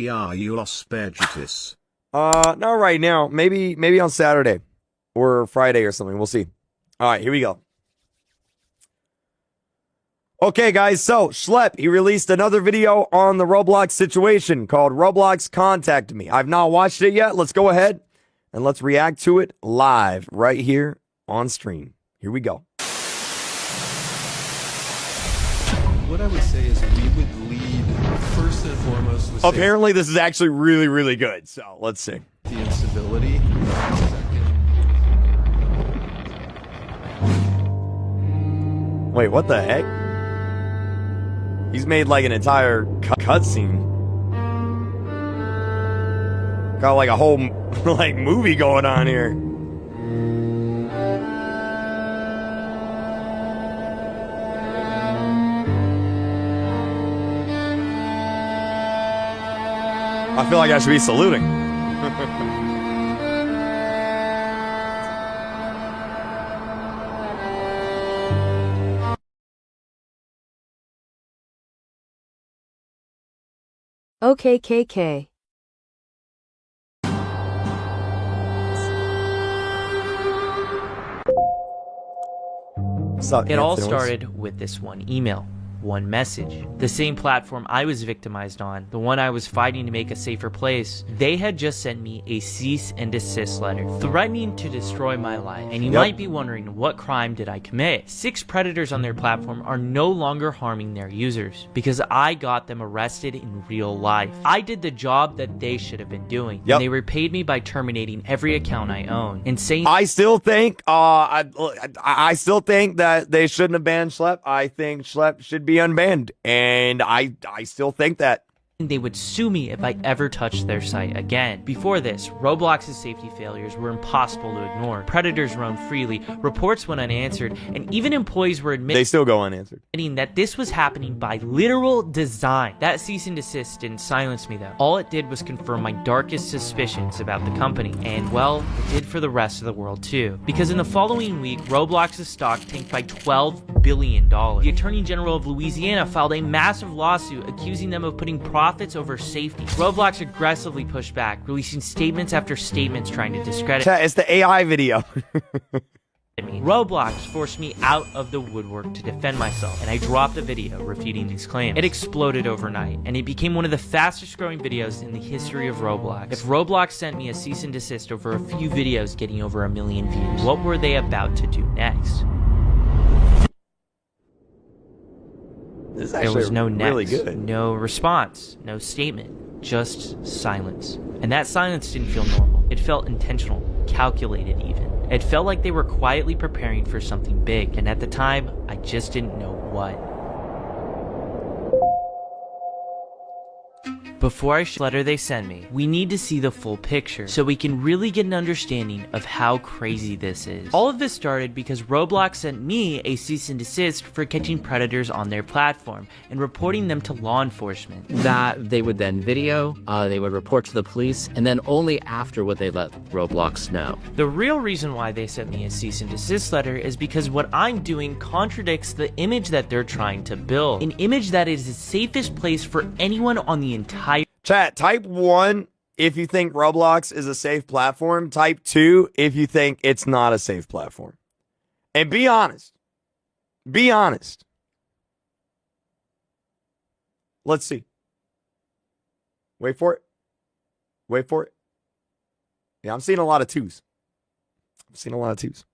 Are you Los Bergitis? Not right now. Maybe on Saturday or Friday or something. We'll see. All right, here we go. Okay, guys, so Shlep, he released another video on the Roblox situation called Roblox Contact Me. I've not watched it yet. Let's go ahead and let's react to it live right here on stream. Here we go. What I would say is we would lead first and foremost with Apparently, this is actually really, really good. So let's see. safety and civility. Wait, what the heck? He's made like an entire cutscene. Got like a whole like movie going on here. I feel like I should be saluting. Okay, KK. What's up, It all Anthony? started with this one email, one message. The same platform I was victimized on, the one I was fighting to make a safer place, they had just sent me a cease and desist letter, threatening to destroy my life. And you might be wondering, what crime did I commit? 6 predators on their platform are no longer harming their users, because I got them arrested in real life. I did the job that they should have been doing, and they repaid me by terminating every account I own, and saying I still think I still think that they shouldn't have banned Shlep. I think Shlep should be unbanned, and I still think that. they would sue me if I ever touched their site again. Before this, Roblox's safety failures were impossible to ignore. Predators roamed freely, reports went unanswered, and even employees were admitting They still go unanswered. that this was happening by literal design. That cease and desist didn't silence me though. All it did was confirm my darkest suspicions about the company, and well, it did for the rest of the world too. Because in the following week, Roblox's stock tanked by $12 billion. The Attorney General of Louisiana filed a massive lawsuit accusing them of putting profits over safety. Roblox aggressively pushed back, releasing statements after statements trying to discredit Chat, it's the AI video. me. Roblox forced me out of the woodwork to defend myself, and I dropped a video refuting these claims. It exploded overnight, and it became one of the fastest growing videos in the history of Roblox. If Roblox sent me a cease and desist over a few videos getting over 1 million views, what were they about to do next? This is There actually was no next, really good. no response, no statement, just silence. And that silence didn't feel normal. It felt intentional, calculated even. It felt like they were quietly preparing for something big, and at the time, I just didn't know what. Before I show the letter they send me, we need to see the full picture so we can really get an understanding of how crazy this is. All of this started because Roblox sent me a cease and desist for catching predators on their platform and reporting them to law enforcement. That they would then video, they would report to the police, and then only after would they let Roblox know. The real reason why they sent me a cease and desist letter is because what I'm doing contradicts the image that they're trying to build. An image that is the safest place for anyone on the entire Chat, type 1 if you think Roblox is a safe platform. Type 2 if you think it's not a safe platform. And be honest. Be honest. Let's see. Wait for it. Wait for it. Yeah, I'm seeing a lot of 2s. I'm seeing a lot of 2s.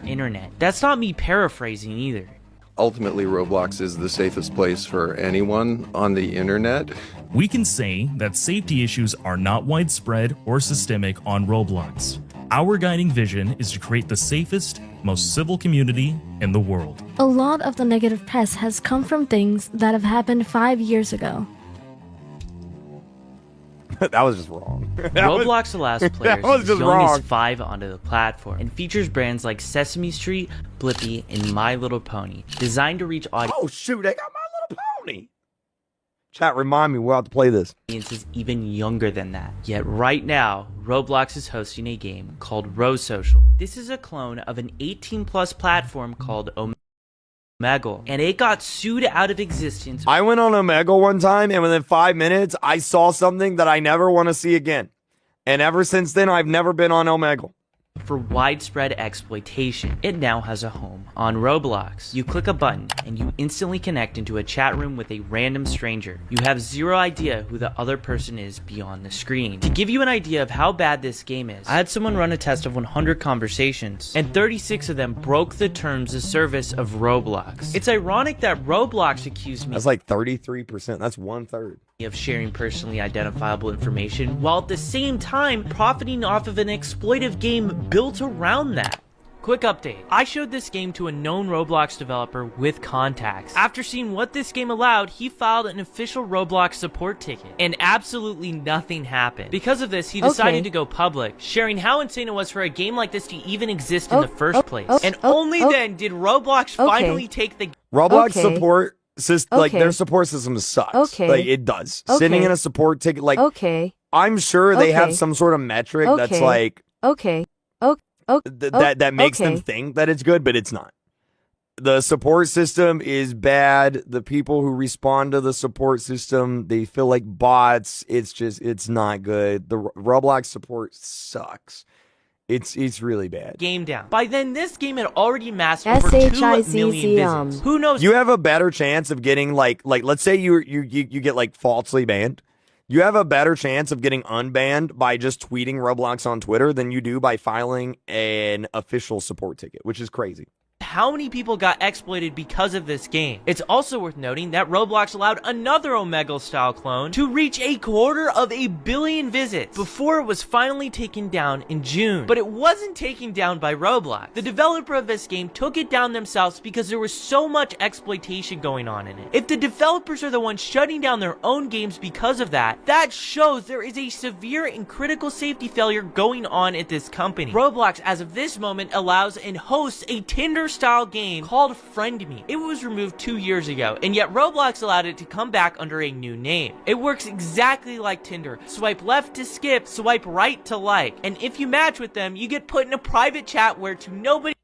internet. That's not me paraphrasing either. Ultimately, Roblox is the safest place for anyone on the internet. We can say that safety issues are not widespread or systemic on Roblox. Our guiding vision is to create the safest, most civil community in the world. A lot of the negative press has come from things that have happened 5 years ago. That was just wrong. Roblox allows players was as just young wrong. as 5 onto the platform and features brands like Sesame Street, Blippi, and My Little Pony, designed to reach Oh shoot, they got My Little Pony. Chat, remind me, we'll have to play this. audiences even younger than that. Yet right now, Roblox is hosting a game called Rose Social. This is a clone of an 18+ platform called Omegle, and it got sued out of existence. I went on Omegle one time, and within 5 minutes, I saw something that I never want to see again. And ever since then, I've never been on Omegle. For widespread exploitation. It now has a home on Roblox. You click a button and you instantly connect into a chat room with a random stranger. You have zero idea who the other person is beyond the screen. To give you an idea of how bad this game is, I had someone run a test of 100 conversations, and 36 of them broke the terms of service of Roblox. It's ironic that Roblox accused me That's like 33%. That's 1/3. of sharing personally identifiable information, while at the same time profiting off of an exploitive game built around that. Quick update. I showed this game to a known Roblox developer with contacts. After seeing what this game allowed, he filed an official Roblox support ticket, and absolutely nothing happened. Because of this, he decided to go public, sharing how insane it was for a game like this to even exist in the first place. And only then did Roblox finally take the Roblox support system, like their support system sucks. Okay. Like it does. Sitting in a support ticket, like I'm sure they have some sort of metric that's like that makes them think that it's good, but it's not. The support system is bad. The people who respond to the support system, they feel like bots. It's not good. The Roblox support sucks. It's really bad. game down. By then, this game had already amassed over 2 million visits. Who knows? You have a better chance of getting like let's say you get like falsely banned. You have a better chance of getting unbanned by just tweeting Roblox on Twitter than you do by filing an official support ticket, which is crazy. How many people got exploited because of this game? It's also worth noting that Roblox allowed another Omegle-style clone to reach 250 million visits before it was finally taken down in June. But it wasn't taken down by Roblox. The developer of this game took it down themselves because there was so much exploitation going on in it. If the developers are the ones shutting down their own games because of that, that shows there is a severe and critical safety failure going on at this company. Roblox, as of this moment, allows and hosts a Tinder-style game called Friend Me. It was removed 2 years ago, and yet Roblox allowed it to come back under a new name. It works exactly like Tinder. Swipe left to skip, swipe right to like. And if you match with them, you get put in a private chat where to nobody...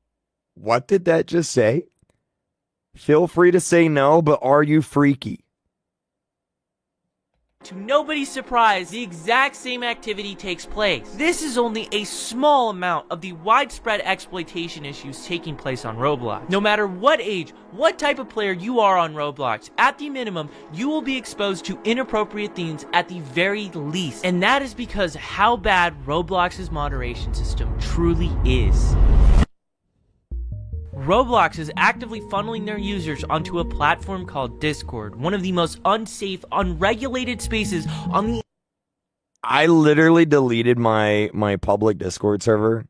What did that just say? Feel free to say no, but are you freaky? To nobody's surprise, the exact same activity takes place. This is only a small amount of the widespread exploitation issues taking place on Roblox. No matter what age, what type of player you are on Roblox, at the minimum, you will be exposed to inappropriate themes at the very least. And that is because how bad Roblox's moderation system truly is. Roblox is actively funneling their users onto a platform called Discord, one of the most unsafe, unregulated spaces on the... I literally deleted my public Discord server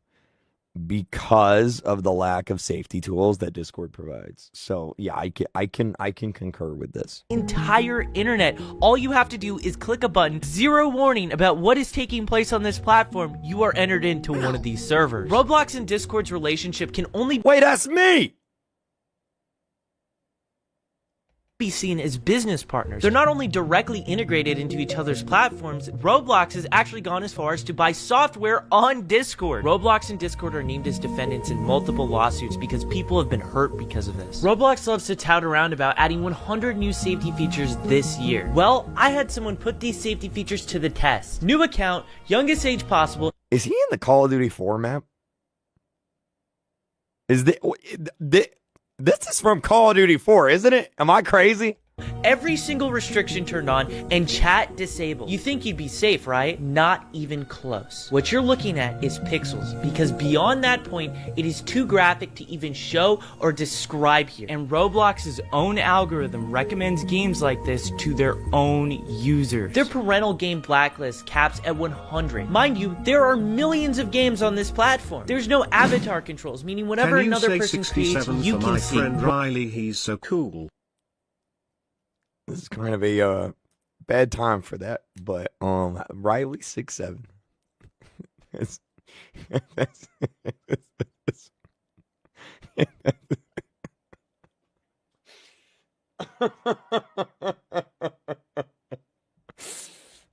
because of the lack of safety tools that Discord provides. So yeah, I can concur with this. Entire internet. All you have to do is click a button, zero warning about what is taking place on this platform. You are entered into one of these servers. Roblox and Discord's relationship can only Wait, that's me! be seen as business partners. They're not only directly integrated into each other's platforms, Roblox has actually gone as far as to buy software on Discord. Roblox and Discord are named as defendants in multiple lawsuits because people have been hurt because of this. Roblox loves to tout around about adding 100 new safety features this year. Well, I had someone put these safety features to the test. New account, youngest age possible. Is he in the Call of Duty 4 map? Is this is from Call of Duty 4, isn't it? Am I crazy? Every single restriction turned on and chat disabled. You think you'd be safe, right? Not even close. What you're looking at is pixels, because beyond that point, it is too graphic to even show or describe here. And Roblox's own algorithm recommends games like this to their own users. Their parental game blacklist caps at 100. Mind you, there are millions of games on this platform. There's no avatar controls, meaning whatever another person creates, you can see. Friend Riley, he's so cool. This is kind of a bad time for that, but Riley 6'7".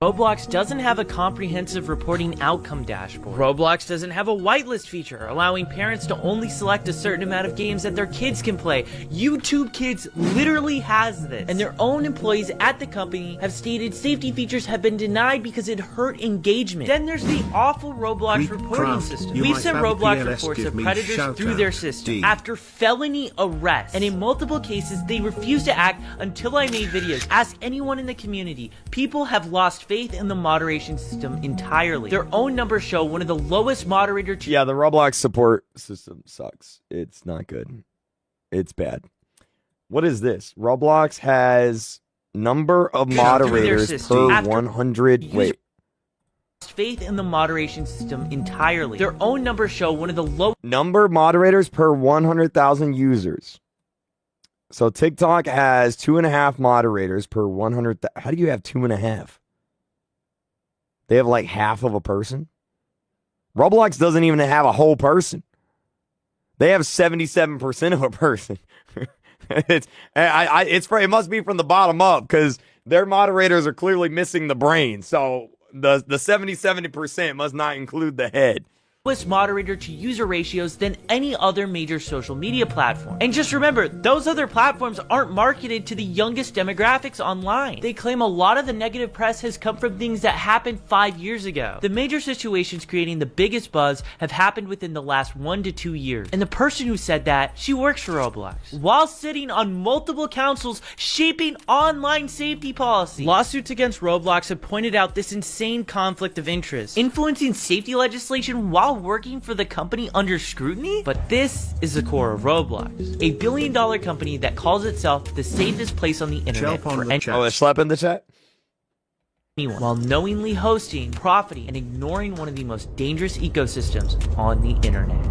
Roblox doesn't have a comprehensive reporting outcome dashboard. Roblox doesn't have a whitelist feature, allowing parents to only select a certain amount of games that their kids can play. YouTube Kids literally has this, and their own employees at the company have stated safety features have been denied because it hurt engagement. Then there's the awful Roblox reporting system. We've sent Roblox reports of predators through their system. After felony arrest, and in multiple cases, they refused to act until I made videos. Ask anyone in the community. People have lost faith in the moderation system entirely. Their own numbers show one of the lowest moderator. Yeah, the Roblox support system sucks. It's not good. It's bad. What is this? Roblox has number of moderators per 100. Wait. Faith in the moderation system entirely. Their own numbers show one of the lowest number moderators per 100,000 users. So TikTok has 2.5 moderators per 100. How do you have 2.5? They have like half of a person. Roblox doesn't even have a whole person. They have 77% of a person. It must be from the bottom up because their moderators are clearly missing the brain. So the 70% must not include the head. Moderator to user ratios than any other major social media platform. And just remember, those other platforms aren't marketed to the youngest demographics online. They claim a lot of the negative press has come from things that happened 5 years ago. The major situations creating the biggest buzz have happened within the last 1 to 2 years. And the person who said that, she works for Roblox, while sitting on multiple councils shaping online safety policy. Lawsuits against Roblox have pointed out this insane conflict of interest, influencing safety legislation while working for the company under scrutiny? But this is the core of Roblox, a billion-dollar company that calls itself the safest place on the internet for anyone. Oh, a slap in the chat? While knowingly hosting, profiting, and ignoring one of the most dangerous ecosystems on the internet.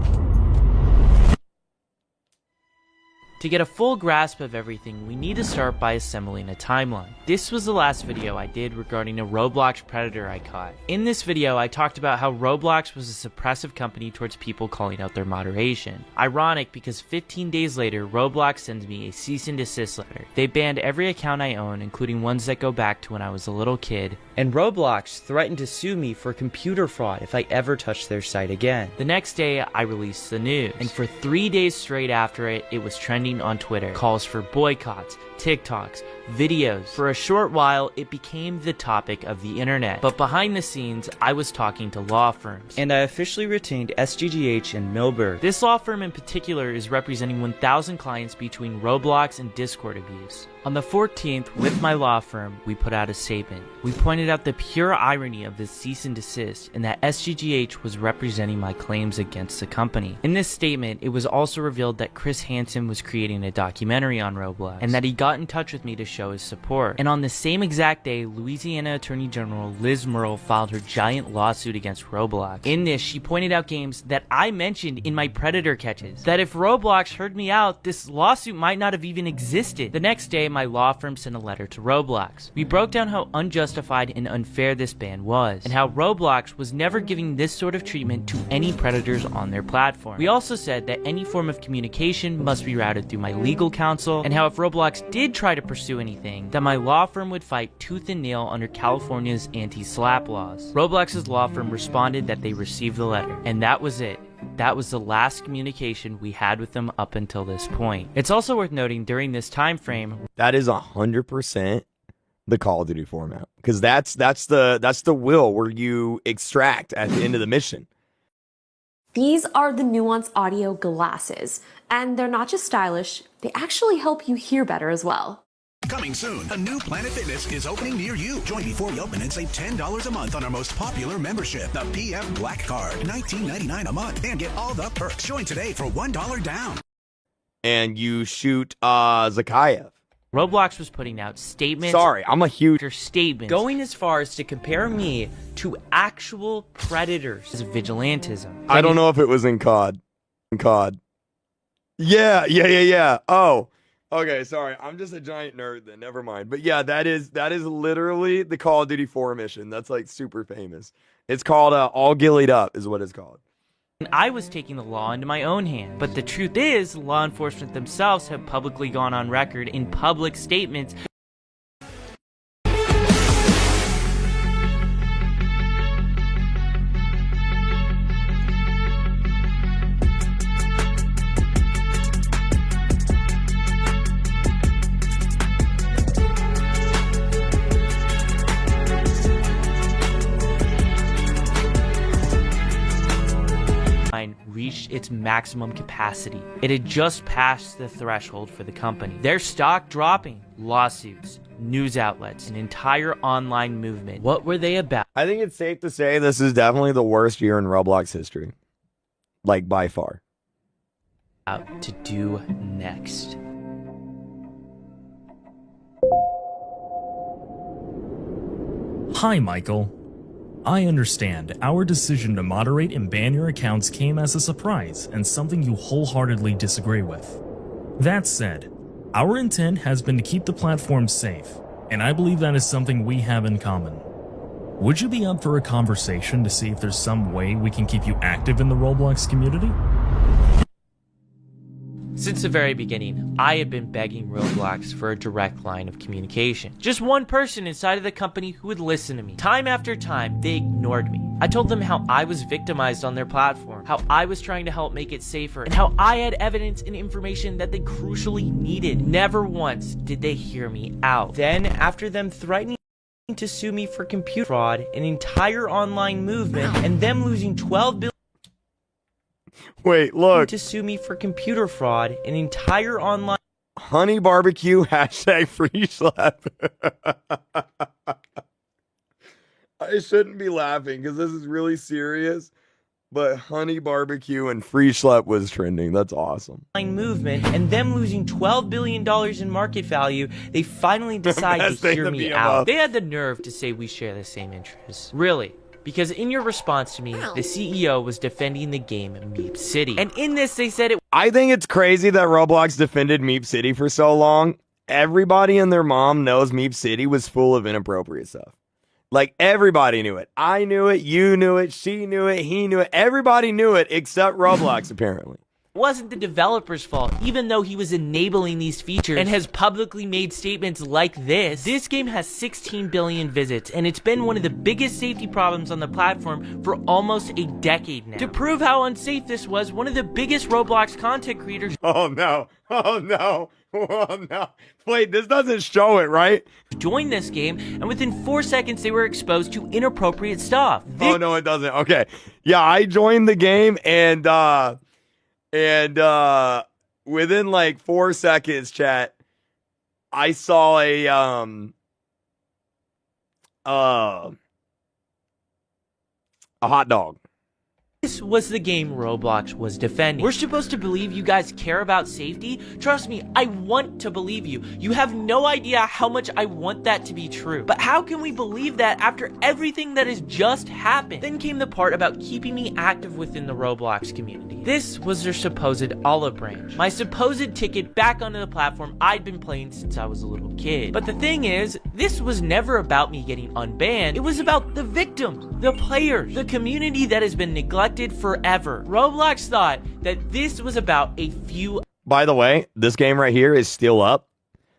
To get a full grasp of everything, we need to start by assembling a timeline. This was the last video I did regarding a Roblox predator I caught. In this video, I talked about how Roblox was a suppressive company towards people calling out their moderation. Ironic because 15 days later, Roblox sends me a cease and desist letter. They banned every account I own, including ones that go back to when I was a little kid. And Roblox threatened to sue me for computer fraud if I ever touched their site again. The next day, I released the news. And for 3 days straight after it, it was trending on Twitter. Calls for boycotts, TikToks, videos. For a short while, it became the topic of the internet. But behind the scenes, I was talking to law firms. And I officially retained SGGH and Milberg. This law firm in particular is representing 1,000 clients between Roblox and Discord abuse. On the 14th, with my law firm, we put out a statement. We pointed out the pure irony of this cease and desist and that SGGH was representing my claims against the company. In this statement, it was also revealed that Chris Hansen was creating a documentary on Roblox and that he got in touch with me to show his support. And on the same exact day, Louisiana Attorney General Liz Murrell filed her giant lawsuit against Roblox. In this, she pointed out games that I mentioned in my predator catches. That if Roblox heard me out, this lawsuit might not have even existed. The next day, my law firm sent a letter to Roblox. We broke down how unjustified and unfair this ban was, and how Roblox was never giving this sort of treatment to any predators on their platform. We also said that any form of communication must be routed through my legal counsel, and how if Roblox did try to pursue anything, that my law firm would fight tooth and nail under California's anti-SLAPP laws. Roblox's law firm responded that they received the letter, and that was it. That was the last communication we had with them up until this point. It's also worth noting during this time frame, that is 100% the Call of Duty format, because that's the will where you extract at the end of the mission. These are the Nuance Audio glasses, and they're not just stylish, they actually help you hear better as well. Coming soon, a new Planet Fitness is opening near you. Join before we open and save $10 a month on our most popular membership, the PF Black Card, $19.99 a month, and get all the perks. Join today for $1 down. And you shoot Zakayev. Roblox was putting out statements. Sorry, I'm a huge statement going as far as to compare me to actual predators as vigilantism. I don't know if it was in COD. Yeah. Oh. Okay, sorry. I'm just a giant nerd then. Never mind. But yeah, that is literally the Call of Duty 4 mission. That's like super famous. It's called All Gillied Up is what it's called. And I was taking the law into my own hand. But the truth is, law enforcement themselves have publicly gone on record in public statements Online reached its maximum capacity. It had just passed the threshold for the company. Their stock dropping, lawsuits, news outlets, an entire online movement. What were they about? I think it's safe to say this is definitely the worst year in Roblox history. Like, by far. To do next. Hi, Michael. I understand our decision to moderate and ban your accounts came as a surprise and something you wholeheartedly disagree with. That said, our intent has been to keep the platform safe, and I believe that is something we have in common. Would you be up for a conversation to see if there's some way we can keep you active in the Roblox community? Since the very beginning, I had been begging Roblox for a direct line of communication. Just one person inside of the company who would listen to me. Time after time, they ignored me. I told them how I was victimized on their platform, how I was trying to help make it safer, and how I had evidence and information that they crucially needed. Never once did they hear me out. Then, after them threatening to sue me for computer fraud, an entire online movement, and them losing $12 billion Wait, look. to sue me for computer fraud, an entire online Honey barbecue, hashtag free Shlep. I shouldn't be laughing because this is really serious, but honey barbecue and free Shlep was trending. That's awesome. movement, and them losing $12 billion in market value, they finally decided to hear me out. They had the nerve to say we share the same interests. Really? Because in your response to me, the CEO was defending the game Meep City. And in this, they said it. I think it's crazy that Roblox defended Meep City for so long. Everybody and their mom knows Meep City was full of inappropriate stuff. Like, everybody knew it. I knew it, you knew it, she knew it, he knew it. Everybody knew it except Roblox, apparently. Wasn't the developer's fault, even though he was enabling these features and has publicly made statements like this. This game has 16 billion visits, and it's been one of the biggest safety problems on the platform for almost a decade now. To prove how unsafe this was, one of the biggest Roblox content creators— Oh no, oh no, oh no. Wait, this doesn't show it, right? joined this game, and within 4 seconds they were exposed to inappropriate stuff. Oh no, it doesn't. Okay. Yeah, I joined the game and within like 4 seconds, chat, I saw a hot dog. This was the game Roblox was defending. We're supposed to believe you guys care about safety? Trust me, I want to believe you. You have no idea how much I want that to be true. But how can we believe that after everything that has just happened? Then came the part about keeping me active within the Roblox community. This was their supposed olive branch. My supposed ticket back onto the platform I'd been playing since I was a little kid. But the thing is, this was never about me getting unbanned. It was about the victims, the players, the community that has been neglected forever. Roblox thought that this was about a few. By the way, this game right here is still up.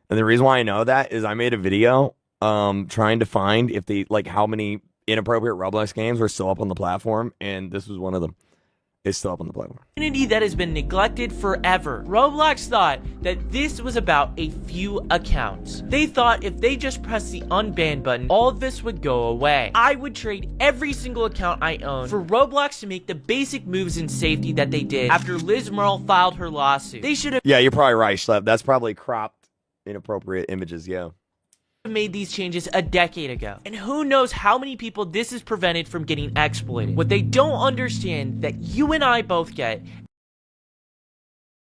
And the reason why I know that is I made a video trying to find if they like how many inappropriate Roblox games were still up on the platform, and this was one of them. It's still up on the platform. Community that has been neglected forever. Roblox thought that this was about a few accounts. They thought if they just pressed the unban button, all of this would go away. I would trade every single account I own for Roblox to make the basic moves in safety that they did after Liz Merle filed her lawsuit. They should have— Yeah, you're probably right, Shlep. That's probably cropped inappropriate images, yeah. made these changes a decade ago. And who knows how many people this has prevented from getting exploited. What they don't understand, that you and I both get,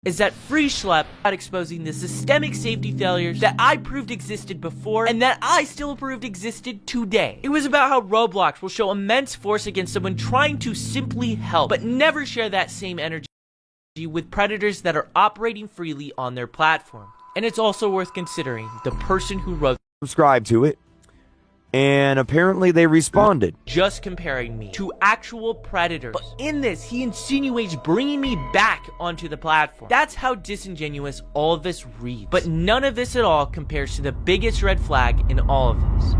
is that free Shlep about exposing the systemic safety failures that I proved existed before and that I still proved existed today. It was about how Roblox will show immense force against someone trying to simply help, but never share that same energy with predators that are operating freely on their platform. And it's also worth considering the person who wrote subscribe to it, and apparently they responded. Just comparing me to actual predators. But in this, he insinuates bringing me back onto the platform. That's how disingenuous all of this reads. But none of this at all compares to the biggest red flag in all of this.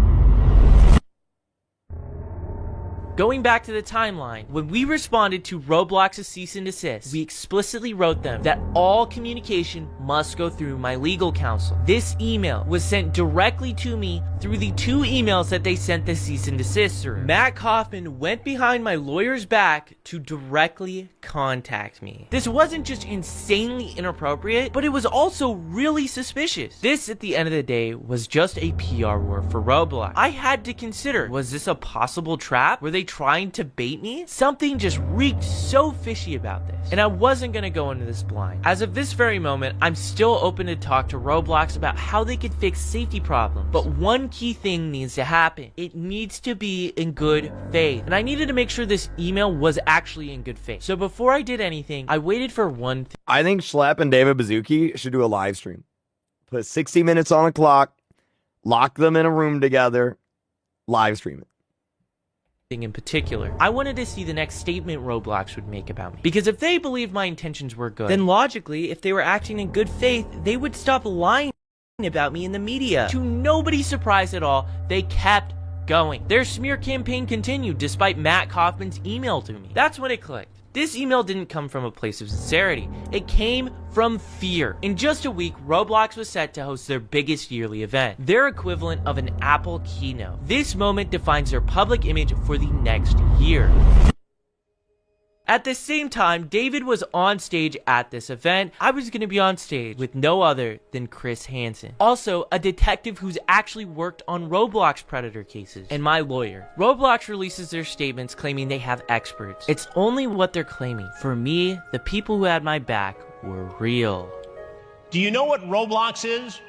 Going back to the timeline, when we responded to Roblox's cease and desist, we explicitly wrote them that all communication must go through my legal counsel. This email was sent directly to me through through the 2 emails that they sent the cease and desist through. Matt Kaufman went behind my lawyer's back to directly contact me. This wasn't just insanely inappropriate, but it was also really suspicious. This, at the end of the day, was just a PR war for Roblox. I had to consider, was this a possible trap? Were they trying to bait me? Something just reeked so fishy about this, and I wasn't gonna go into this blind. As of this very moment, I'm still open to talk to Roblox about how they could fix safety problems, but one key thing needs to happen. It needs to be in good faith, and I needed to make sure this email was actually in good faith. So before I did anything, I waited for one thing. I think Shlep and David Bazooki should do a live stream. Put 60 minutes on a clock, lock them in a room together, live stream it. In particular, I wanted to see the next statement Roblox would make about me. Because if they believed my intentions were good, then logically, if they were acting in good faith, they would stop lying about me in the media. To nobody's surprise at all, they kept going. Their smear campaign continued despite Matt Kaufman's email to me. That's when it clicked. This email didn't come from a place of sincerity. It came from fear. In just a week, Roblox was set to host their biggest yearly event, their equivalent of an Apple keynote. This moment defines their public image for the next year. At the same time, David was on stage at this event. I was going to be on stage with no other than Chris Hansen, also a detective who's actually worked on Roblox predator cases, and my lawyer. Roblox releases their statements claiming they have experts. It's only what they're claiming. For me, the people who had my back were real. Do you know what Roblox is?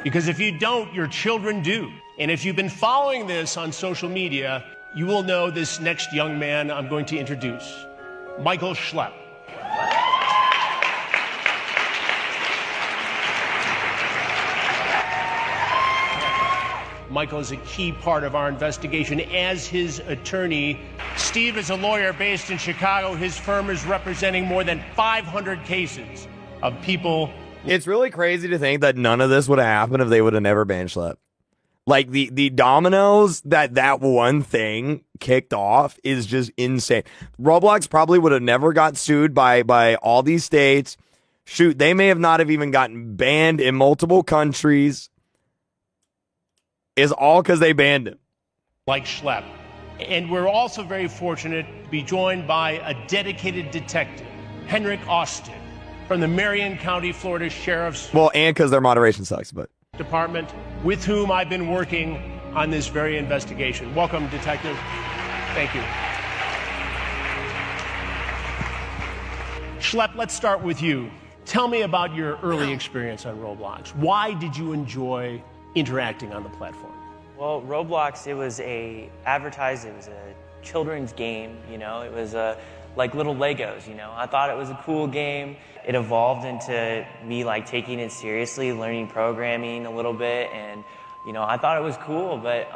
Because if you don't, your children do. And if you've been following this on social media, you will know this next young man I'm going to introduce, Michael Shlep. Michael is a key part of our investigation as his attorney. Steve is a lawyer based in Chicago. His firm is representing more than 500 cases of people. It's really crazy to think that none of this would have happened if they would have never banned Shlep. Like, the dominoes that one thing kicked off is just insane. Roblox probably would have never got sued by all these states. Shoot, they may have not have even gotten banned in multiple countries. Is all because they banned him. Like Shlep. And we're also very fortunate to be joined by a dedicated detective, Henrik Austin, from the Marion County, Florida Sheriff's... Well, and because their moderation sucks, but... Department, with whom I've been working on this very investigation. Welcome, Detective. Thank you. Shlep, let's start with you. Tell me about your early experience on Roblox. Why did you enjoy interacting on the platform? Well, Roblox, it was a children's game, you know. It was like little Legos, you know. I thought it was a cool game. It evolved into me like taking it seriously, learning programming a little bit, and you know, I thought it was cool, but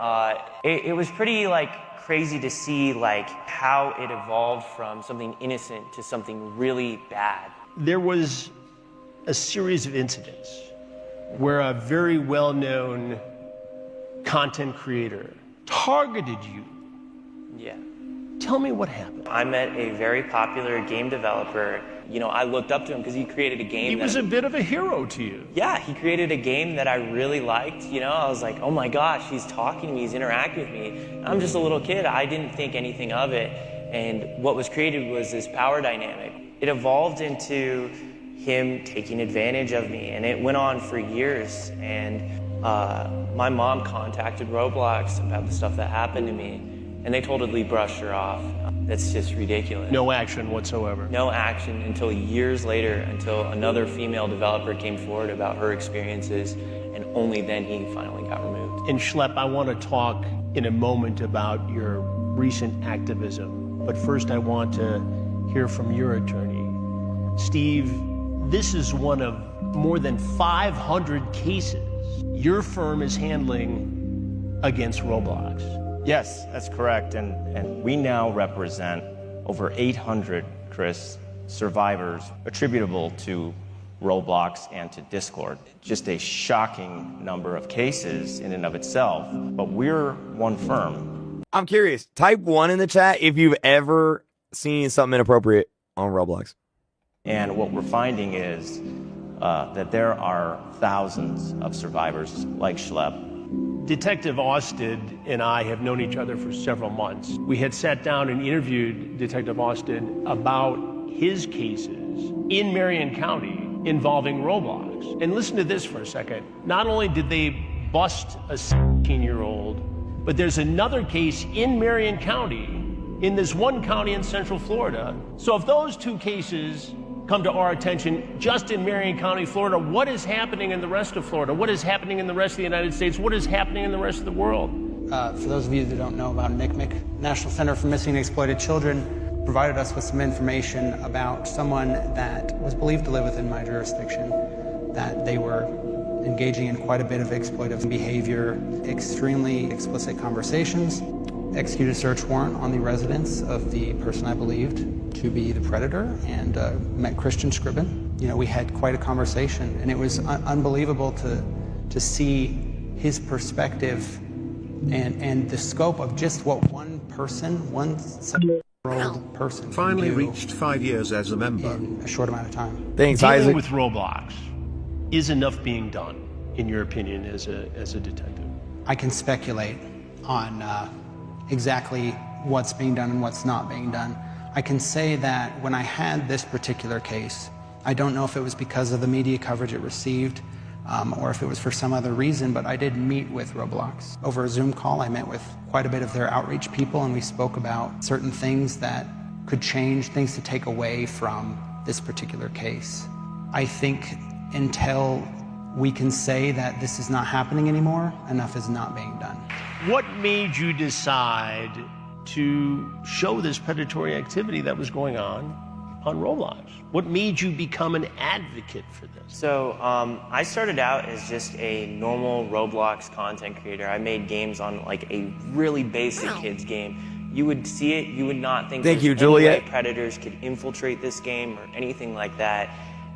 it was pretty like crazy to see like how it evolved from something innocent to something really bad. There was a series of incidents where a very well-known content creator targeted you. Yeah. Tell me what happened. I met a very popular game developer. You know, I looked up to him because he created a game. He was a bit of a hero to you. Yeah, he created a game that I really liked. You know, I was like, oh my gosh, he's talking to me, he's interacting with me. I'm just a little kid. I didn't think anything of it. And what was created was this power dynamic. It evolved into him taking advantage of me, and it went on for years. And my mom contacted Roblox about the stuff that happened to me, and they totally brushed her off. That's just ridiculous. No action whatsoever. No action until years later, until another female developer came forward about her experiences, and only then he finally got removed. And Shlep, I want to talk in a moment about your recent activism, but first I want to hear from your attorney. Steve, this is one of more than 500 cases your firm is handling against Roblox. Yes, that's correct. And we now represent over 800, Chris, survivors attributable to Roblox and to Discord. Just a shocking number of cases in and of itself, but we're one firm. I'm curious. Type 1 in the chat if you've ever seen something inappropriate on Roblox. And what we're finding is that there are thousands of survivors like Shlep. Detective Austin and I have known each other for several months. We had sat down and interviewed Detective Austin about his cases in Marion County involving Roblox. And listen to this for a second. Not only did they bust a 17-year-old, but there's another case in Marion County, in this one county in Central Florida. So if those two cases come to our attention just in Marion County, Florida, what is happening in the rest of Florida? What is happening in the rest of the United States? What is happening in the rest of the world? For those of you that don't know about NCMEC, National Center for Missing and Exploited Children provided us with some information about someone that was believed to live within my jurisdiction, that they were engaging in quite a bit of exploitive behavior, extremely explicit conversations, executed a search warrant on the residence of the person I believed to be the predator, and met Christian Scriven. You know, we had quite a conversation, and it was unbelievable to see his perspective and the scope of just what one person, one 7-year-old person finally do reached 5 years as a member in a short amount of time. Thanks, Dealing Isaac. with Roblox, is enough being done, in your opinion, as a detective? I can speculate on exactly what's being done and what's not being done. I can say that when I had this particular case, I don't know if it was because of the media coverage it received or if it was for some other reason, but I did meet with Roblox. Over a Zoom call, I met with quite a bit of their outreach people, and we spoke about certain things that could change, things to take away from this particular case. I think until we can say that this is not happening anymore, enough is not being done. What made you decide to show this predatory activity that was going on Roblox? What made you become an advocate for this? So I started out as just a normal Roblox content creator. I made games on like a really basic kids game. You would see it, you would not think Thank you, there's any way Juliet. predators could infiltrate this game or anything like that.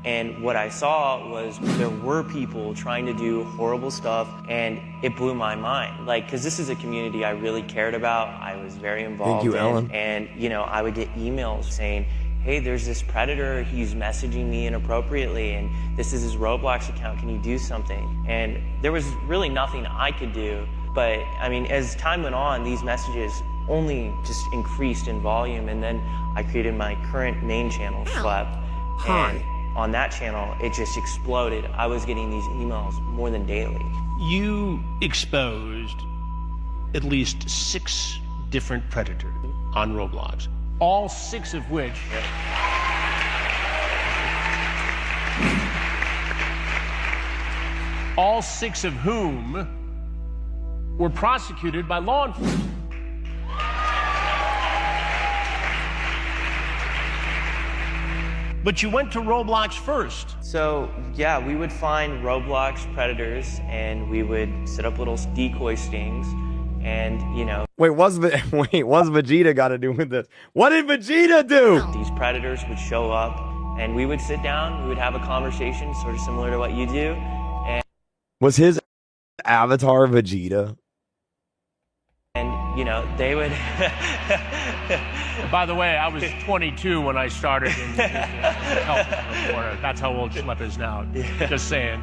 And what I saw was there were people trying to do horrible stuff, and it blew my mind. Like, because this is a community I really cared about, I was very involved Thank you, in. Ellen. And, you know, I would get emails saying, hey, there's this predator, he's messaging me inappropriately, and this is his Roblox account, can you do something? And there was really nothing I could do. But, I mean, as time went on, these messages only just increased in volume, and then I created my current main channel, Shlep. Hi. And on that channel, it just exploded. I was getting these emails more than daily. You exposed at least 6 different predators on Roblox, all 6 of which all 6 of whom were prosecuted by law enforcement. But you went to Roblox first. So, yeah, we would find Roblox predators, and we would set up little decoy stings, and, you know... Wait, what's Vegeta got to do with this? What did Vegeta do? These predators would show up, and we would sit down, we would have a conversation, sort of similar to what you do, and... Was his avatar Vegeta? And, you know, they would... By the way, I was 22 when I started in health reporter. That's how old Shlep is now. Just saying.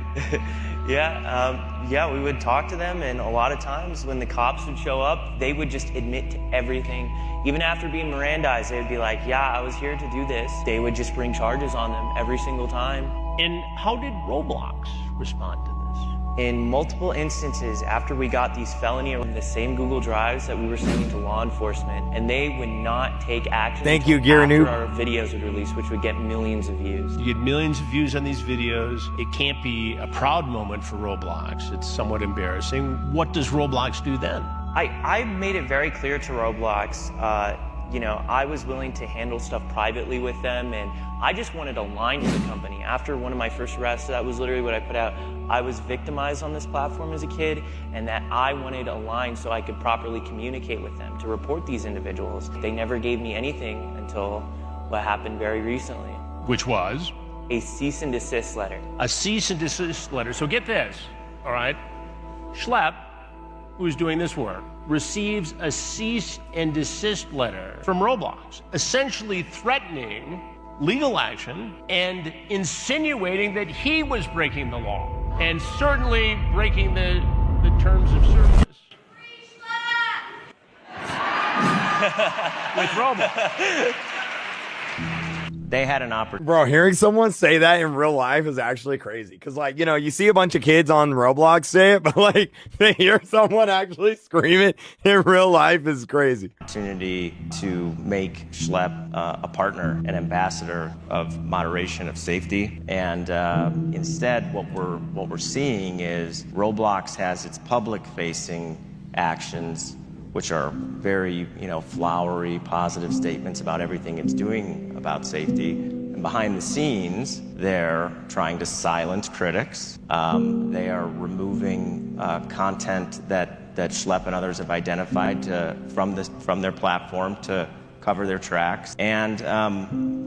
Yeah, we would talk to them, and a lot of times when the cops would show up, they would just admit to everything. Even after being Mirandized, they would be like, yeah, I was here to do this. They would just bring charges on them every single time. And how did Roblox respond to this? In multiple instances, after we got these felony or the same Google Drives that we were sending to law enforcement, and they would not take action Thank you, until Giranu. after our videos would release, which would get millions of views. You get millions of views on these videos. It can't be a proud moment for Roblox. It's somewhat embarrassing. What does Roblox do then? I made it very clear to Roblox, you know, I was willing to handle stuff privately with them, and I just wanted a line with the company. After one of my first arrests, that was literally what I put out. I was victimized on this platform as a kid, and that I wanted a line so I could properly communicate with them to report these individuals. They never gave me anything until what happened very recently. Which was? A cease and desist letter. A cease and desist letter. So get this, all right? Shlep, who's doing this work, receives a cease and desist letter from Roblox, essentially threatening legal action and insinuating that he was breaking the law and certainly breaking the terms of service. With Roblox. They had an opportunity. Bro, hearing someone say that in real life is actually crazy. Because, like, you know, you see a bunch of kids on Roblox say it, but, like, to hear someone actually scream it in real life is crazy. Opportunity to make Shlep a partner, an ambassador of moderation, of safety. And instead, what we're seeing is Roblox has its public-facing actions, which are very, flowery, positive statements about everything it's doing about safety. And behind the scenes, they're trying to silence critics. They are removing content that Shlep and others have identified from their platform to cover their tracks. And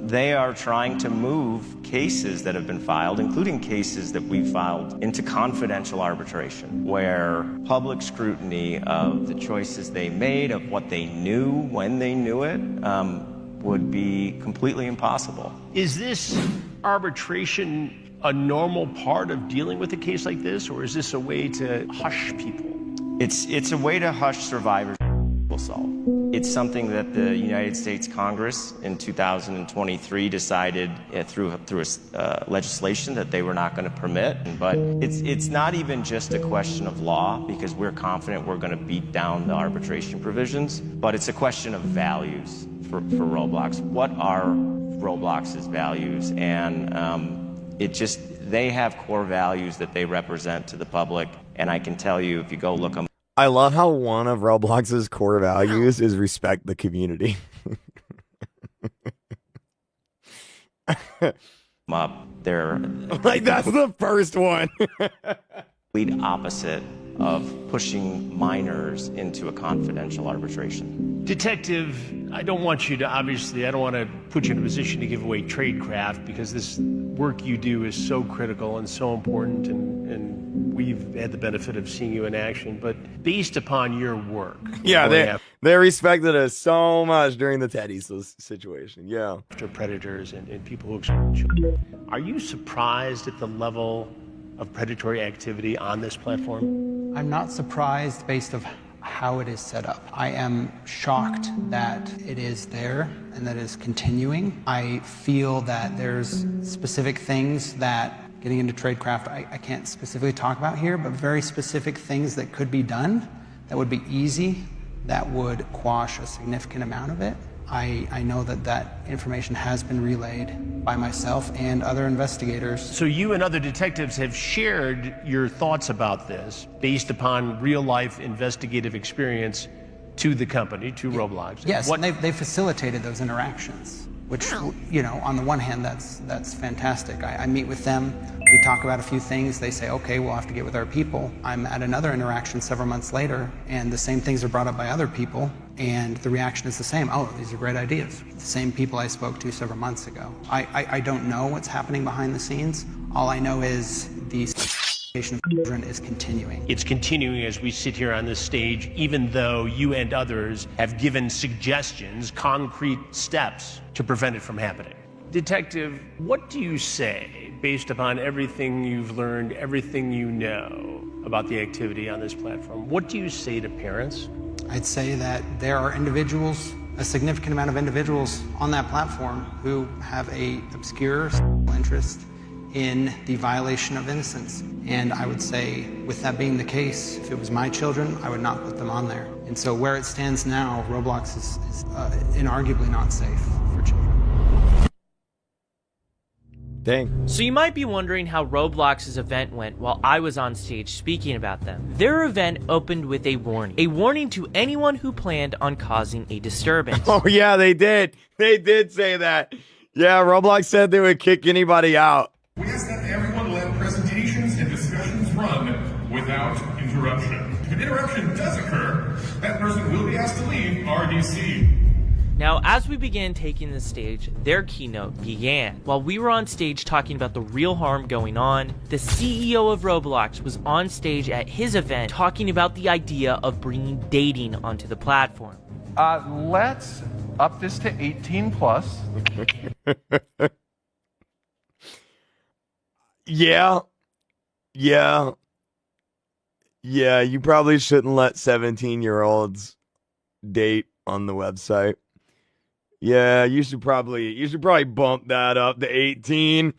they are trying to move cases that have been filed, including cases that we filed, into confidential arbitration, where public scrutiny of the choices they made, of what they knew when they knew it, would be completely impossible. Is this arbitration a normal part of dealing with a case like this, or is this a way to hush people? It's a way to hush survivors will solve. It's something that the United States Congress in 2023 decided through legislation that they were not going to permit. But it's not even just a question of law, because we're confident we're going to beat down the arbitration provisions, but it's a question of values for Roblox. What are Roblox's values? And they have core values that they represent to the public. And I can tell you, if you go look them I love how one of Roblox's core values is respect the community. They're like, that's the first one. Complete opposite of pushing minors into a confidential arbitration. Detective, I don't want to put you in a position to give away tradecraft, because this work you do is so critical and so important, and we've had the benefit of seeing you in action. But based upon your work, yeah, they respected us so much during the Teddy situation. Yeah, after predators and people who exploit children, are you surprised at the level of predatory activity on this platform? I'm not surprised based on how it is set up. I am shocked that it is there and that it is continuing. I feel that there's specific things that, getting into tradecraft, I can't specifically talk about here, but very specific things that could be done that would be easy, that would quash a significant amount of it. I know that information has been relayed by myself and other investigators. So you and other detectives have shared your thoughts about this based upon real-life investigative experience to the company, to Roblox. Yes, and they facilitated those interactions, which, on the one hand, that's fantastic. I meet with them, we talk about a few things, they say, okay, we'll have to get with our people. I'm at another interaction several months later, and the same things are brought up by other people, and the reaction is the same. Oh, these are great ideas. The same people I spoke to several months ago. I don't know what's happening behind the scenes. All I know is the of children is continuing. It's continuing as we sit here on this stage, even though you and others have given suggestions, concrete steps to prevent it from happening. Detective, what do you say based upon everything you've learned, everything you know about the activity on this platform? What do you say to parents? I'd say that there are individuals, a significant amount of individuals on that platform who have a obscure interest in the violation of innocence. And I would say, with that being the case, if it was my children, I would not put them on there. And so where it stands now, Roblox is inarguably not safe for children. Dang. So you might be wondering how Roblox's event went while I was on stage speaking about them. Their event opened with a warning to anyone who planned on causing a disturbance. Oh yeah, they did. They did say that. Yeah, Roblox said they would kick anybody out. We ask that everyone let presentations and discussions run without interruption. If an interruption does occur, that person will be asked to leave RDC. Now, as we began taking the stage, their keynote began. While we were on stage talking about the real harm going on, the CEO of Roblox was on stage at his event talking about the idea of bringing dating onto the platform. Let's up this to 18 plus. Yeah. You probably shouldn't let 17-year-olds date on the website. Yeah, you should probably bump that up to 18.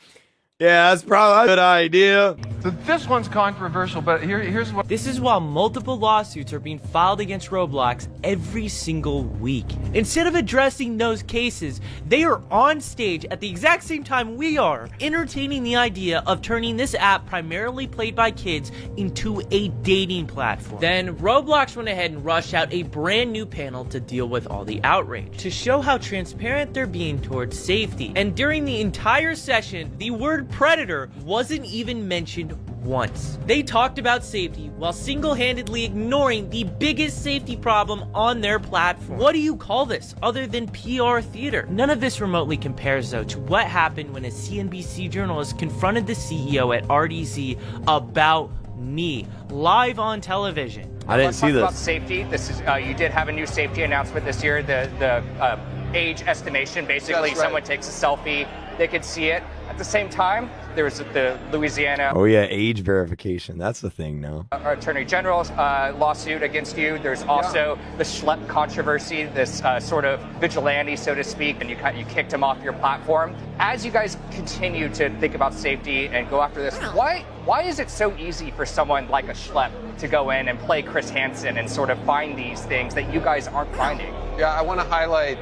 Yeah, that's probably a good idea. So this one's controversial, but here's what... This is while multiple lawsuits are being filed against Roblox every single week. Instead of addressing those cases, they are on stage at the exact same time we are, entertaining the idea of turning this app primarily played by kids into a dating platform. Then Roblox went ahead and rushed out a brand new panel to deal with all the outrage, to show how transparent they're being towards safety. And during the entire session, the word predator wasn't even mentioned once. They talked about safety while single-handedly ignoring the biggest safety problem on their platform. What do you call this other than PR theater? None of this remotely compares though to what happened when a CNBC journalist confronted the CEO at RDC about me live on television. I didn't see this. About safety, this is you did have a new safety announcement this year. The age estimation, basically, someone takes a selfie, they could see it. At the same time, there was the Louisiana. Oh yeah, age verification. That's the thing now. Attorney General's lawsuit against you. There's also the Shlep controversy, this sort of vigilante, so to speak, and you kicked him off your platform. As you guys continue to think about safety and go after this, why is it so easy for someone like a Shlep to go in and play Chris Hansen and sort of find these things that you guys aren't finding? Yeah, I want to highlight...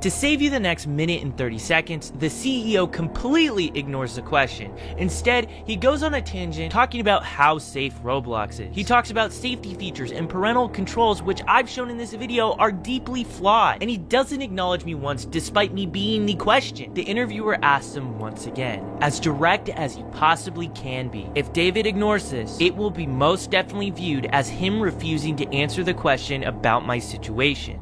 To save you the next minute and 30 seconds, the CEO completely ignores the question. Instead, he goes on a tangent talking about how safe Roblox is. He talks about safety features and parental controls, which I've shown in this video are deeply flawed. And he doesn't acknowledge me once, despite me being the question. The interviewer asks him once again, as direct as he possibly can be. If David ignores this, it will be most definitely viewed as him refusing to answer the question about my situation.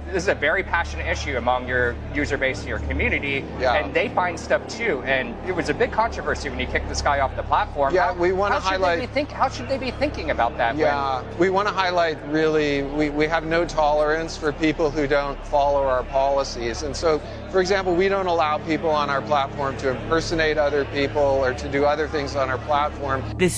This is a very passionate issue among your user base and your community, and they find stuff too. And it was a big controversy when you kicked this guy off the platform. Yeah, we want to highlight... How should they be thinking about that? Yeah, we want to highlight really, we have no tolerance for people who don't follow our policies. And so, for example, we don't allow people on our platform to impersonate other people or to do other things on our platform. This